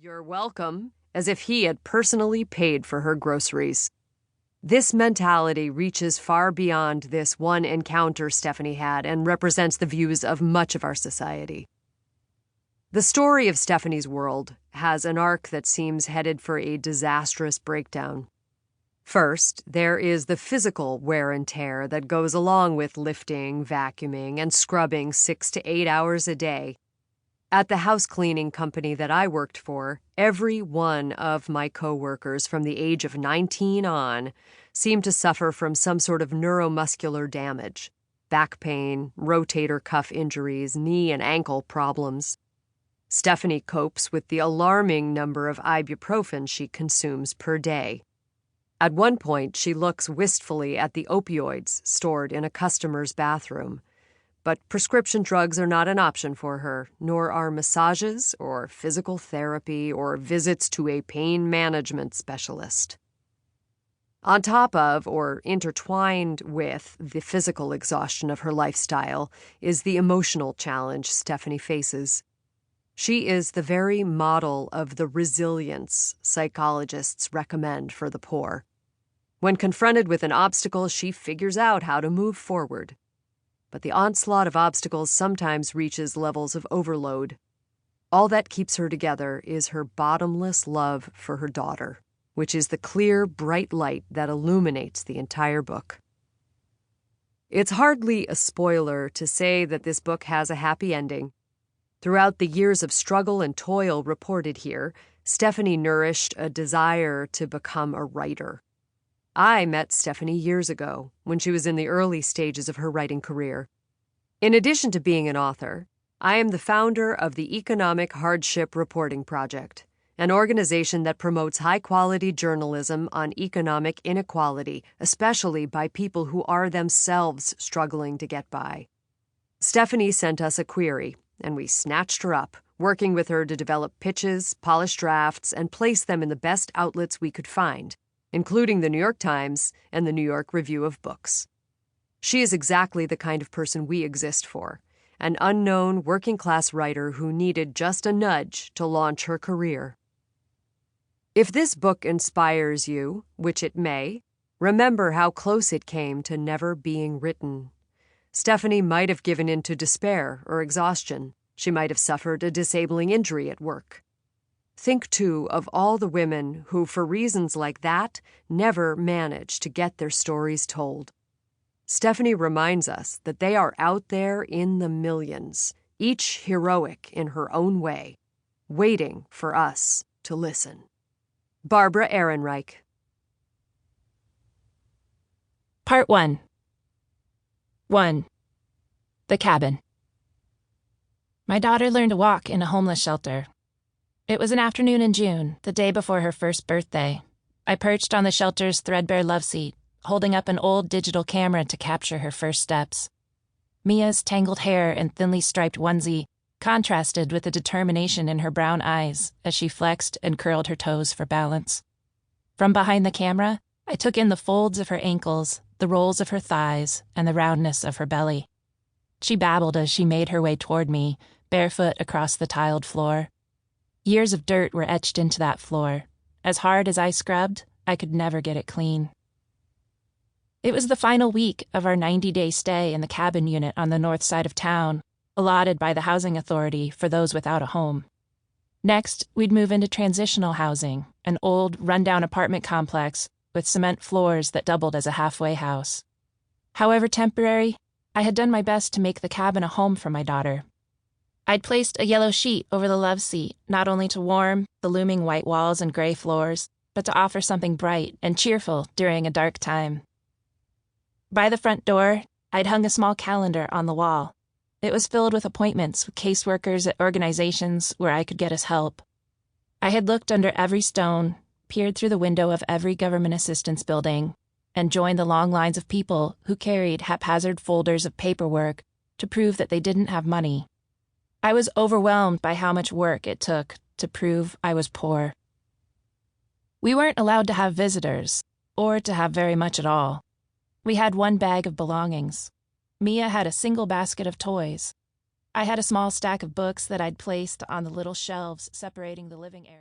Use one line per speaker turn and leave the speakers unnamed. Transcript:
"You're welcome," as if he had personally paid for her groceries. This mentality reaches far beyond this one encounter Stephanie had and represents the views of much of our society. The story of Stephanie's world has an arc that seems headed for a disastrous breakdown. First, there is the physical wear and tear that goes along with lifting, vacuuming, and scrubbing 6 to 8 hours a day. At the house cleaning company that I worked for, every one of my coworkers from the age of 19 on seemed to suffer from some sort of neuromuscular damage, back pain, rotator cuff injuries, knee and ankle problems. Stephanie copes with the alarming number of ibuprofen she consumes per day. At one point, she looks wistfully at the opioids stored in a customer's bathroom. But prescription drugs are not an option for her, nor are massages or physical therapy or visits to a pain management specialist. On top of or intertwined with the physical exhaustion of her lifestyle is the emotional challenge Stephanie faces. She is the very model of the resilience psychologists recommend for the poor. When confronted with an obstacle, she figures out how to move forward. But the onslaught of obstacles sometimes reaches levels of overload. All that keeps her together is her bottomless love for her daughter, which is the clear, bright light that illuminates the entire book. It's hardly a spoiler to say that this book has a happy ending. Throughout the years of struggle and toil reported here, Stephanie nourished a desire to become a writer. I met Stephanie years ago, when she was in the early stages of her writing career. In addition to being an author, I am the founder of the Economic Hardship Reporting Project, an organization that promotes high-quality journalism on economic inequality, especially by people who are themselves struggling to get by. Stephanie sent us a query, and we snatched her up, working with her to develop pitches, polish drafts, and place them in the best outlets we could find, including the New York Times and the New York Review of Books. She is exactly the kind of person we exist for, an unknown working-class writer who needed just a nudge to launch her career. If this book inspires you, which it may, remember how close it came to never being written. Stephanie might have given in to despair or exhaustion. She might have suffered a disabling injury at work. Think, too, of all the women who, for reasons like that, never manage to get their stories told. Stephanie reminds us that they are out there in the millions, each heroic in her own way, waiting for us to listen. Barbara Ehrenreich.
Part 1. 1. The cabin. My daughter learned to walk in a homeless shelter. It was an afternoon in June, the day before her first birthday. I perched on the shelter's threadbare love seat, holding up an old digital camera to capture her first steps. Mia's tangled hair and thinly striped onesie contrasted with the determination in her brown eyes as she flexed and curled her toes for balance. From behind the camera, I took in the folds of her ankles, the rolls of her thighs, and the roundness of her belly. She babbled as she made her way toward me, barefoot across the tiled floor. Years of dirt were etched into that floor. As hard as I scrubbed, I could never get it clean. It was the final week of our 90-day stay in the cabin unit on the north side of town, allotted by the housing authority for those without a home. Next, we'd move into transitional housing, an old, run-down apartment complex with cement floors that doubled as a halfway house. However temporary, I had done my best to make the cabin a home for my daughter. I'd placed a yellow sheet over the love seat, not only to warm the looming white walls and gray floors, but to offer something bright and cheerful during a dark time. By the front door, I'd hung a small calendar on the wall. It was filled with appointments with caseworkers at organizations where I could get us help. I had looked under every stone, peered through the window of every government assistance building, and joined the long lines of people who carried haphazard folders of paperwork to prove that they didn't have money. I was overwhelmed by how much work it took to prove I was poor. We weren't allowed to have visitors, or to have very much at all. We had one bag of belongings. Mia had a single basket of toys. I had a small stack of books that I'd placed on the little shelves separating the living area.